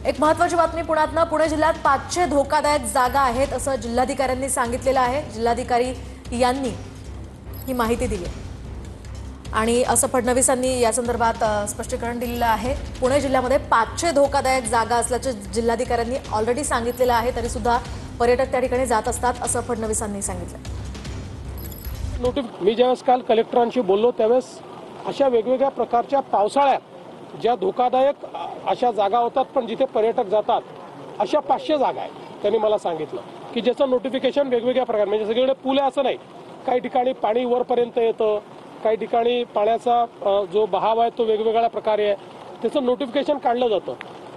एक महत्त्वाची बातमी पुण्यातनं। पुणे जिल्ह्यात 500 धोकादायक जागा आहेत असं जिल्हाधिकाऱ्यांनी सांगितलेलं आहे। जिल्हाधिकारी यांनी ही माहिती दिली आणि असं फडणवीसांनी या संदर्भात स्पष्टीकरण दिलेलं आहे। पुणे जिल्ह्यामध्ये 500 धोकादायक जागा असल्याचे जिल्हाधिकाऱ्यांनी ऑलरेडी सांगितलेलं आहे, तरी सुद्धा पर्यटक त्या ठिकाणी जात असतात असं फडणवीसांनी सांगितलं। मी ज्यावेळेस काल कलेक्टरांशी बोललो त्यावेळेस अशा वेगवेगळ्या प्रकारच्या पावसाळ्यात ज्या धोकादायक अशा जागा होतात पण जिथे पर्यटक जातात अशा 500 जागा आहेत। त्यांनी मला सांगितलं की ज्याचं नोटिफिकेशन वेगवेगळ्या प्रकार, म्हणजे सगळीकडे पूल आहे असं नाही, काही ठिकाणी पाणी वरपर्यंत येतं, काही ठिकाणी पाण्याचा जो बहाव आहे तो वेगवेगळ्या प्रकारे आहे, त्याचं नोटिफिकेशन काढलं जातं।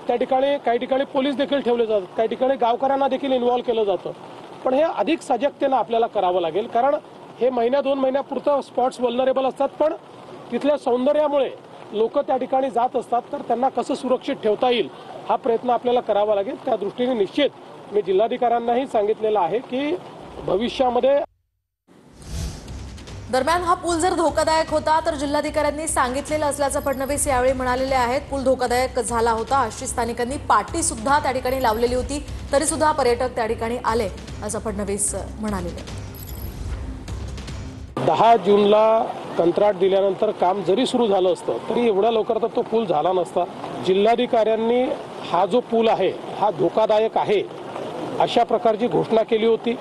त्या ठिकाणी काही ठिकाणी पोलीस देखील ठेवले जातात, काही ठिकाणी गावकऱ्यांना देखील इन्व्हॉल्व केलं जातं। पण हे अधिक सजगतेनं आपल्याला करावं लागेल, कारण हे महिन्या 2 महिन्यापुरतं स्पॉट्स वल्नरेबल असतात, पण तिथल्या सौंदर्यामुळे लोक त्या ठिकाणी जात असतात, तर त्यांना कसं सुरक्षित ठेवता येईल हा प्रयत्न आपल्याला करावा लागेल। त्या दृष्टीने निश्चित मी जिल्हाधिकाऱ्यांनाही सांगितलेलं आहे की भविष्यामध्ये। दरम्यान हा पूल जर धोकादायक होता तर जिल्हाधिकाऱ्यांनी सांगितलेलं असल्याचं फडणवीस यावेळी म्हणालेले आहेत। पूल धोकादायक झाला होता अशी स्थानिकांनी पाटी सुद्धा त्या ठिकाणी लावलेली होती, तरी सुद्धा पर्यटक त्या ठिकाणी आले असं फडणवीस म्हणालेले। 10 जूनला कंत्राट दिल्यानंतर काम जरी सुरू झालं असतं तरी एवढ्या लवकर तर तो पूल झाला नसता। जिल्हाधिकाऱ्यांनी हा जो पूल आहे हा धोकादायक आहे अशा प्रकारची घोषणा केली होती।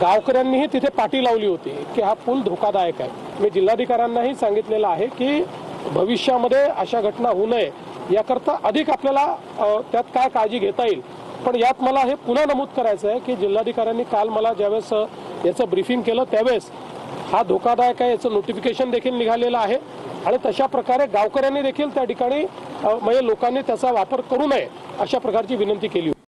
गावकऱ्यांनीही तिथे पाटी लावली होती की हा पूल धोकादायक आहे। मी जिल्हाधिकाऱ्यांनाही सांगितलेलं आहे की भविष्यामध्ये अशा घटना होऊ नये याकरता अधिक आपल्याला त्यात काय काळजी घेता येईल। पण यात मला हे पुन्हा नमूद करायचं आहे की जिल्हाधिकाऱ्यांनी काल मला ज्यावेळेस याचं ब्रीफिंग केलं त्यावेळेस हा धोकादायक आहे याचं नोटिफिकेशन देखील निघालेलं आहे आणि तशा प्रकारे गावकऱ्यांनी देखील त्या ठिकाणी म्हणजे लोकांनी त्याचा वापर करू नये अशा प्रकारची विनंती केली होती।